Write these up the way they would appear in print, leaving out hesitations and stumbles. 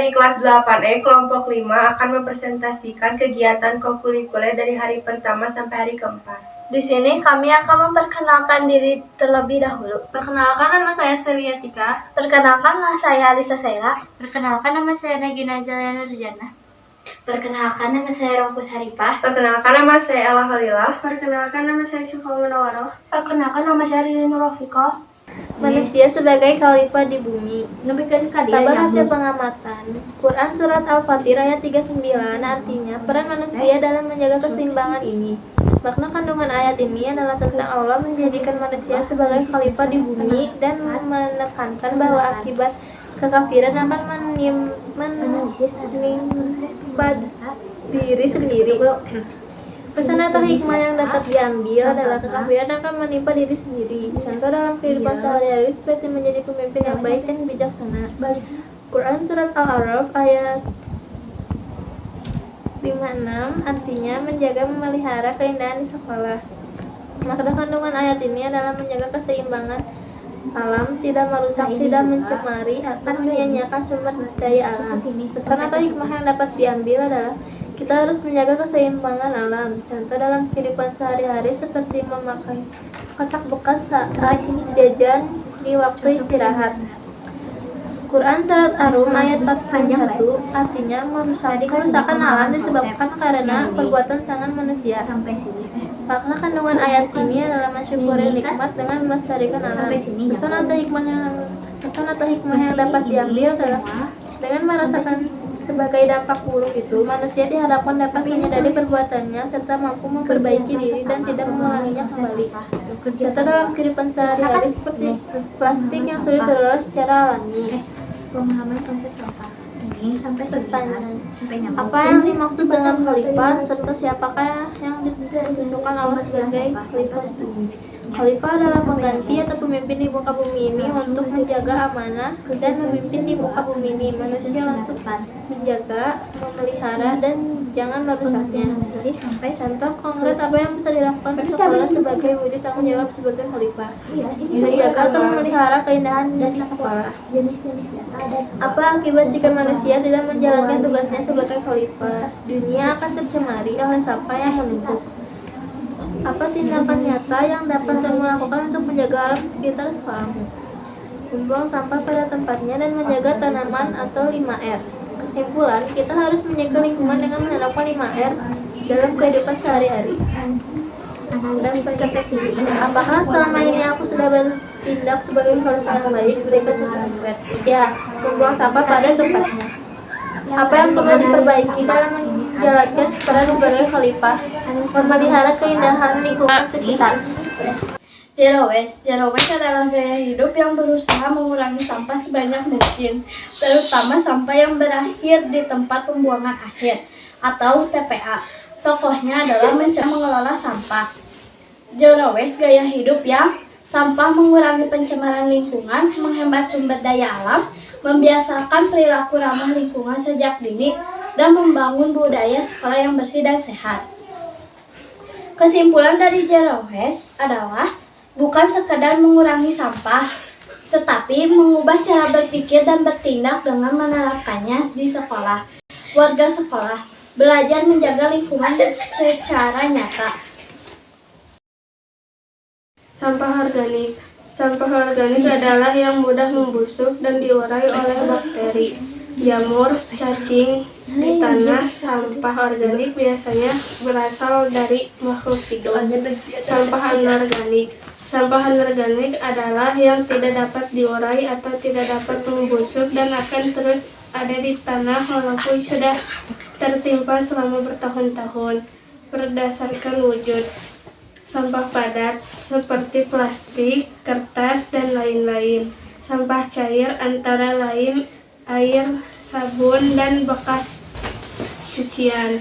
dari kelas 8E kelompok 5 akan mempresentasikan kegiatan kokurikuler dari hari pertama sampai hari keempat. Di sini kami akan memperkenalkan diri terlebih dahulu. Perkenalkan, nama saya Celia Tika. Perkenalkan, nama saya Alisa Saira. Perkenalkan, nama saya Nagina Jalya Nurjana. Perkenalkan, nama saya Rongkus Haripah. Perkenalkan, nama saya Ella Khalila. Perkenalkan, nama saya Syifa Munawwaroh. Perkenalkan, nama saya Rini Nurofiko. Manusia sebagai khalifah di bumi. Tabel hasil pengamatan. Quran Surat Al-Fatir ayat 39 artinya peran manusia dalam menjaga keseimbangan ini. Makna kandungan ayat ini adalah tentang Allah menjadikan manusia sebagai khalifah di bumi dan menekankan bahwa akibat kekafiran akan menimpa diri sendiri. Pesan atau hikmah yang dapat diambil adalah kekafiran akan menimpa diri sendiri. Contoh dalam kehidupan sehari-hari seperti menjadi pemimpin yang baik dan bijaksana. Quran Surat Al-A'raf ayat 56 artinya menjaga memelihara keindahan di sekolah. Makna kandungan ayat ini adalah menjaga keseimbangan alam, tidak merusak, tidak mencemari, atau menyia-nyiakan sumber daya alam. Pesan atau hikmah yang dapat diambil adalah kita harus menjaga keseimbangan alam. Contoh dalam kehidupan sehari-hari seperti memakai kotak bekas saat jajan di waktu istirahat. Quran Surat Ar-Rum ayat 41 artinya kerusakan alam disebabkan karena perbuatan tangan manusia. Makna kandungan ayat ini adalah mensyukuri nikmat dengan melestarikan alam. Pesan atau hikmah yang dapat diambil adalah dengan merasakan sebagai dampak buruk itu, manusia diharapkan dapat menyadari perbuatannya serta mampu memperbaiki diri dan tidak mengulanginya kembali. Contoh dalam kehidupan sehari-hari seperti plastik yang sulit terolah secara alami. Pemahaman konsep apa? Ini sampai Pertanyaan: apa yang dimaksud dengan khalifah serta siapakah yang ditentukan Allah sebagai khalifah? Khalifah adalah pengganti atau pemimpin di muka bumi ini untuk menjaga amanah dan memimpin di muka bumi ini manusia untuk menjaga, memelihara, dan jangan merusaknya. Contoh konkret apa yang bisa dilakukan di sekolah sebagai wujud tanggung jawab sebagai khalifah? Menjaga atau memelihara keindahan di sekolah. Apa akibat jika manusia tidak menjalankan tugasnya sebagai khalifah? Dunia akan tercemari oleh sampah yang menumpuk. Apa tindakan nyata yang dapat kamu lakukan untuk menjaga alam sekitar sekolahmu? Membuang sampah pada tempatnya dan menjaga tanaman atau 5R. Kesimpulan, kita harus menjaga lingkungan dengan menerapkan 5R dalam kehidupan sehari-hari. Apakah selama ini aku sudah bertindak sebagai khalifah yang baik? Berikut contoh. Ya, membuang sampah pada tempatnya. Apa yang perlu diperbaiki dalam menjalankan peran sebagai khalifah? Memelihara keindahan lingkungan sekitar. Zero waste. Zero waste adalah gaya hidup yang berusaha mengurangi sampah sebanyak mungkin, terutama sampah yang berakhir di tempat pembuangan akhir atau TPA. Tokohnya adalah mengelola sampah. Zero waste gaya hidup yang sampah mengurangi pencemaran lingkungan, menghemat sumber daya alam, membiasakan perilaku ramah lingkungan sejak dini, dan membangun budaya sekolah yang bersih dan sehat. Kesimpulan dari Zero Waste adalah bukan sekadar mengurangi sampah, tetapi mengubah cara berpikir dan bertindak dengan menerapkannya di sekolah. Warga sekolah belajar menjaga lingkungan secara nyata. Sampah organik. Sampah organik adalah yang mudah membusuk dan diurai oleh bakteri, jamur, cacing di tanah. Sampah organik biasanya berasal dari makhluk hidup. Sampah anorganik. Sampah anorganik adalah yang tidak dapat diurai atau tidak dapat membusuk dan akan terus ada di tanah walaupun sudah tertimpa selama bertahun-tahun. Berdasarkan wujud, sampah padat seperti plastik, kertas, dan lain-lain. Sampah cair antara lain air, sabun, dan bekas cucian.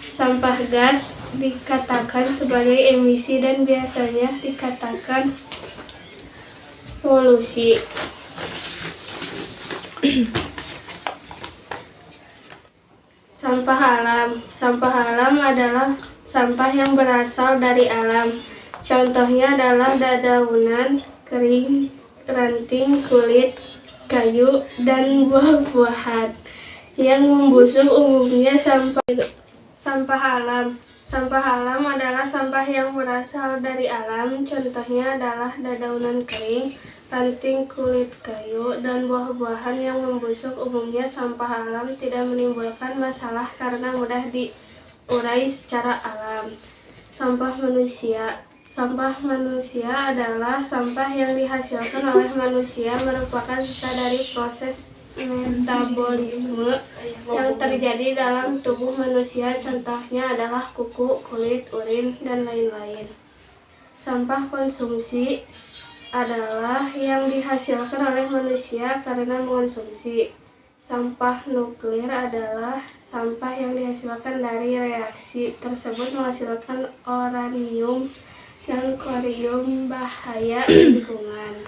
Sampah gas dikatakan sebagai emisi dan biasanya dikatakan polusi. Sampah alam. Sampah alam adalah sampah yang berasal dari alam. Contohnya adalah dedaunan kering, ranting, kulit, kayu, dan buah-buahan. Yang membusuk umumnya sampah alam. Sampah alam adalah sampah yang berasal dari alam. Contohnya adalah dedaunan kering, ranting kulit kayu, dan buah-buahan yang membusuk. Umumnya sampah alam tidak menimbulkan masalah karena mudah diurai secara alam. Sampah manusia. Sampah manusia adalah sampah yang dihasilkan oleh manusia, merupakan sisa dari proses metabolisme yang terjadi dalam tubuh manusia. Contohnya adalah kuku, kulit, urin, dan lain-lain. Sampah konsumsi adalah yang dihasilkan oleh manusia karena mengonsumsi. Sampah nuklir adalah sampah yang dihasilkan dari reaksi tersebut menghasilkan uranium dan thorium bahaya lingkungan.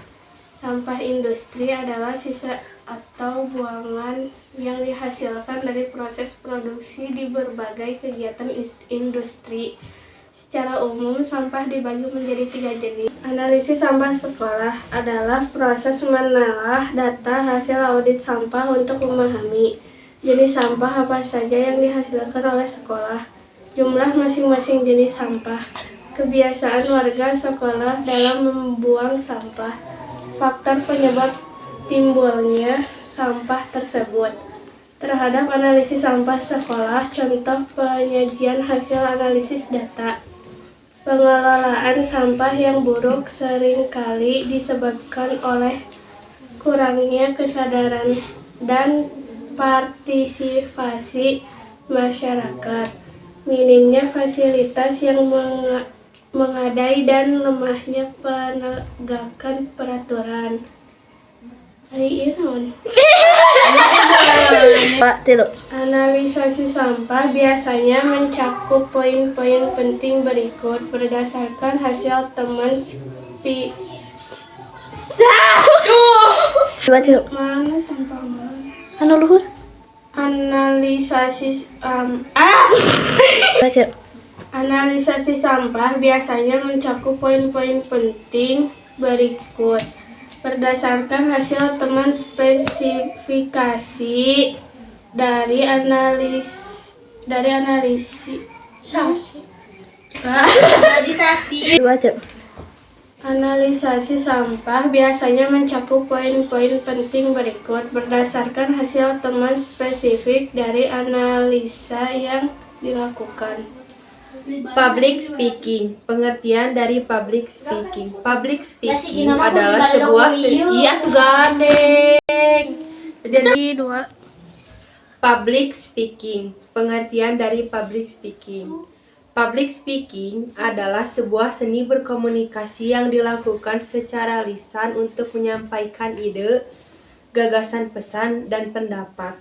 Sampah industri adalah sisa atau buangan yang dihasilkan dari proses produksi di berbagai kegiatan industri. Secara umum, sampah dibagi menjadi 3 jenis. Analisis sampah sekolah adalah proses menelaah data hasil audit sampah untuk memahami jenis sampah apa saja yang dihasilkan oleh sekolah, jumlah masing-masing jenis sampah, kebiasaan warga sekolah dalam membuang sampah, faktor penyebab timbulnya sampah tersebut. Terhadap analisis sampah sekolah, contoh penyajian hasil analisis data. Pengelolaan sampah yang buruk seringkali disebabkan oleh kurangnya kesadaran dan partisipasi masyarakat, minimnya fasilitas yang memadai, dan lemahnya penegakan peraturan. Analisasi sampah biasanya mencakup poin-poin penting berikut berdasarkan hasil teman mana sampah mana? luhur? Analisasi sampah biasanya mencakup poin-poin penting berikut berdasarkan hasil teman spesifikasi dari analisasi. Analisasi sampah biasanya mencakup poin-poin penting berikut berdasarkan hasil teman spesifik dari analisa yang dilakukan. Public speaking. Pengertian dari public speaking. Public speaking adalah sebuah Jadi 2. Public speaking. Pengertian dari public speaking. Public speaking adalah sebuah seni berkomunikasi yang dilakukan secara lisan untuk menyampaikan ide, gagasan, pesan, dan pendapat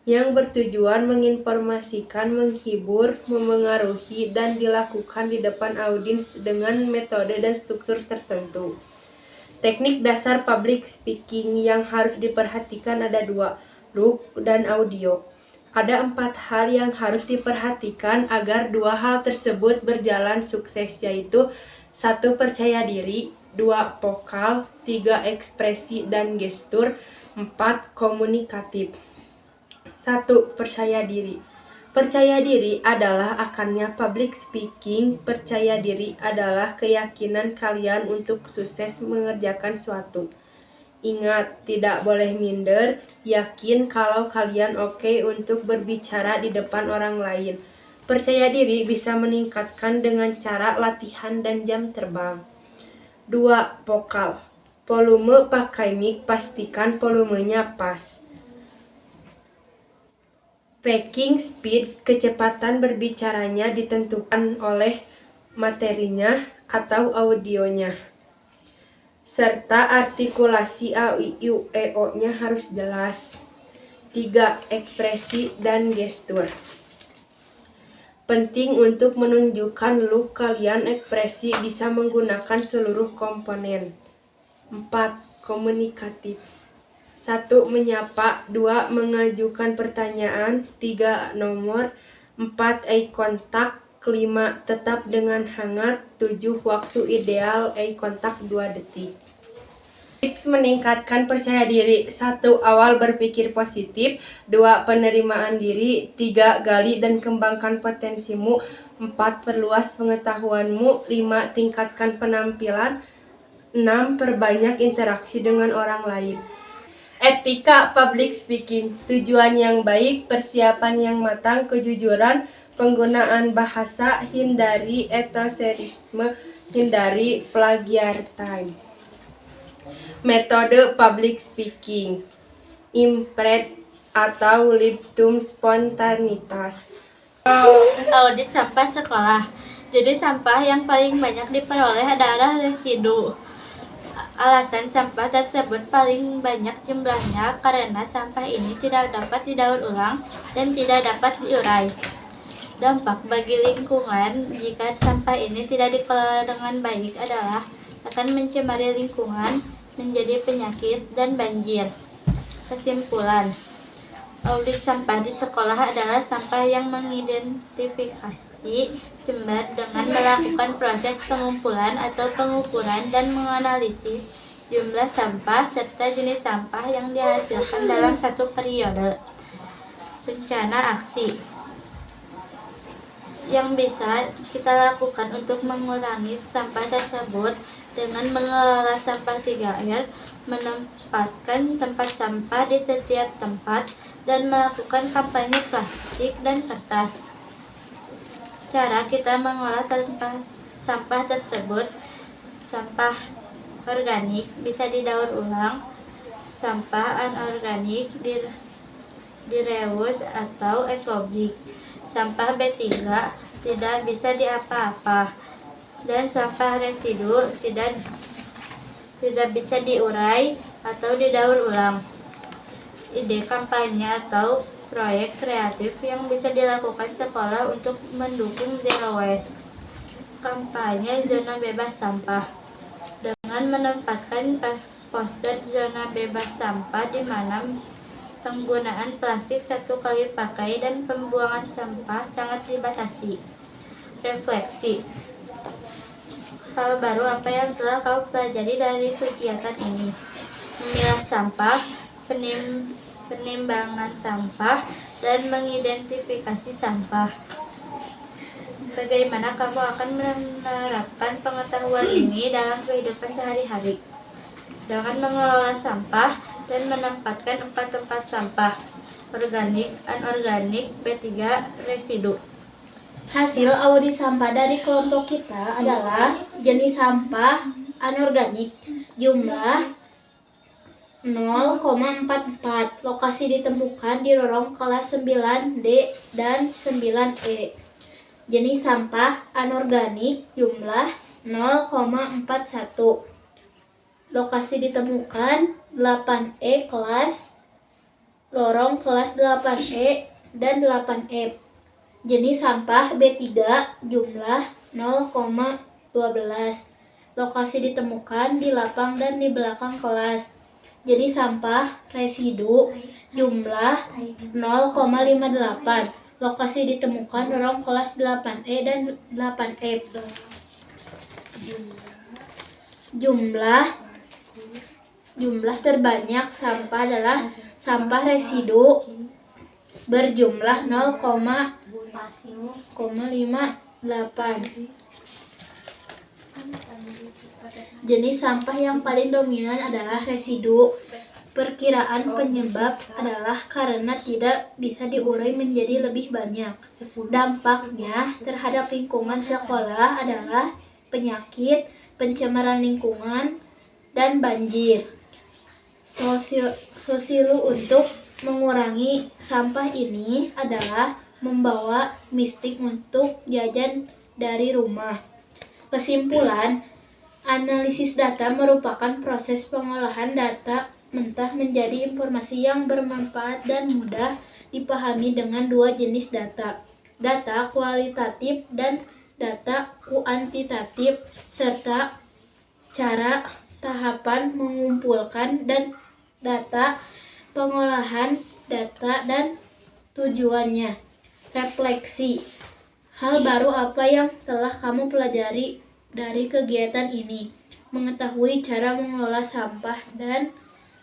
yang bertujuan menginformasikan, menghibur, memengaruhi, dan dilakukan di depan audiens dengan metode dan struktur tertentu. Teknik dasar public speaking yang harus diperhatikan ada 2, look dan audio. Ada 4 hal yang harus diperhatikan agar 2 hal tersebut berjalan sukses, yaitu 1. Percaya diri, 2. Vokal, 3. Ekspresi dan gestur, 4. Komunikatif. 1. Percaya diri. Percaya diri adalah akarnya public speaking. Percaya diri adalah keyakinan kalian untuk sukses mengerjakan suatu. Ingat, tidak boleh minder, yakin kalau kalian oke untuk berbicara di depan orang lain. Percaya diri bisa meningkatkan dengan cara latihan dan jam terbang. 2. Vokal. Volume pakai mic, pastikan volumenya pas. Speaking speed, kecepatan berbicaranya ditentukan oleh materinya atau audionya. Serta artikulasi a, i, u, e, o-nya harus jelas. 3. Ekspresi dan gestur. Penting untuk menunjukkan look kalian, ekspresi bisa menggunakan seluruh komponen. 4. Komunikatif. 1. Menyapa, 2. Mengajukan pertanyaan, 3. Nomor, 4. Eye contact, 5. Tetap dengan hangat, 7. Waktu ideal eye contact 2 detik. Tips meningkatkan percaya diri. 1. Awal berpikir positif. 2. Penerimaan diri. 3. Gali dan kembangkan potensimu. 4. Perluas pengetahuanmu. 5. Tingkatkan penampilan. 6. Perbanyak interaksi dengan orang lain. Etika public speaking. Tujuan yang baik, persiapan yang matang, kejujuran, penggunaan bahasa, hindari etosentrisme, hindari plagiarisme. Metode public speaking. Impret atau liptum spontanitas. Audit sampah sekolah. Jadi sampah yang paling banyak diperoleh adalah residu. Alasan sampah tersebut paling banyak jumlahnya karena sampah ini tidak dapat didaur ulang dan tidak dapat diurai. Dampak bagi lingkungan jika sampah ini tidak dikelola dengan baik adalah akan mencemari lingkungan, menjadi penyakit, dan banjir. Kesimpulan, audit sampah di sekolah adalah sampah yang mengidentifikasi sumber dengan melakukan proses pengumpulan atau pengukuran dan menganalisis jumlah sampah serta jenis sampah yang dihasilkan dalam satu periode. Rencana aksi yang bisa kita lakukan untuk mengurangi sampah tersebut dengan mengelola sampah 3R, menempatkan tempat sampah di setiap tempat, dan melakukan kampanye plastik dan kertas. Cara kita mengolah sampah tersebut: sampah organik bisa didaur ulang, sampah anorganik direus atau ekobrik, sampah B3 tidak bisa diapa-apa, dan sampah residu tidak bisa diurai atau didaur ulang. Ide kampanye atau proyek kreatif yang bisa dilakukan sekolah untuk mendukung zero waste. Kampanye zona bebas sampah dengan menempatkan poster zona bebas sampah di mana penggunaan plastik satu kali pakai dan pembuangan sampah sangat dibatasi. Refleksi. Hal baru apa yang telah kau pelajari dari kegiatan ini? Memilah sampah, penimbangan sampah, dan mengidentifikasi sampah. Bagaimana kamu akan menerapkan pengetahuan ini dalam kehidupan sehari-hari? Dengan mengelola sampah dan menempatkan 4 tempat sampah: organik, anorganik, B3, residu. Hasil audit sampah dari kelompok kita adalah jenis sampah anorganik, jumlah 0,44, lokasi ditemukan di lorong kelas 9D dan 9E. Jenis sampah anorganik, jumlah 0,41, lokasi ditemukan 8E kelas, lorong kelas 8E dan 8F. Jenis sampah B3, jumlah 0,12, lokasi ditemukan di lapang dan di belakang kelas. Jenis sampah residu, jumlah 0,58, lokasi ditemukan lorong kelas 8E dan 8F. Jumlah terbanyak sampah adalah sampah residu berjumlah 0,58. Jenis sampah yang paling dominan adalah residu. Perkiraan penyebab adalah karena tidak bisa diurai menjadi lebih banyak. Dampaknya terhadap lingkungan sekolah adalah penyakit, pencemaran lingkungan, dan banjir. Solusi untuk mengurangi sampah ini adalah membawa mistik untuk jajan dari rumah. Kesimpulan, analisis data merupakan proses pengolahan data mentah menjadi informasi yang bermanfaat dan mudah dipahami dengan dua jenis data: data kualitatif dan data kuantitatif, serta cara tahapan mengumpulkan dan data, pengolahan data, dan tujuannya. Refleksi. Hal baru apa yang telah kamu pelajari dari kegiatan ini? mengetahui cara mengelola sampah, dan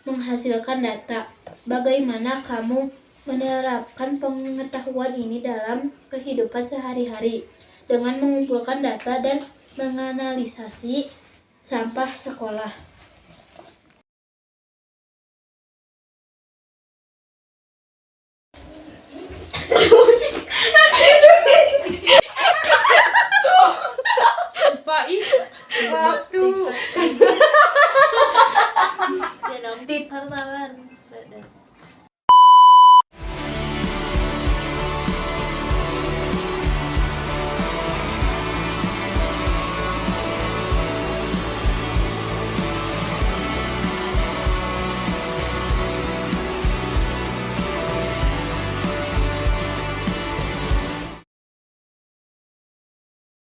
menghasilkan data. Bagaimana kamu menerapkan pengetahuan ini dalam kehidupan sehari-hari dengan mengumpulkan data dan menganalisasi sampah sekolah? Pak, waktu.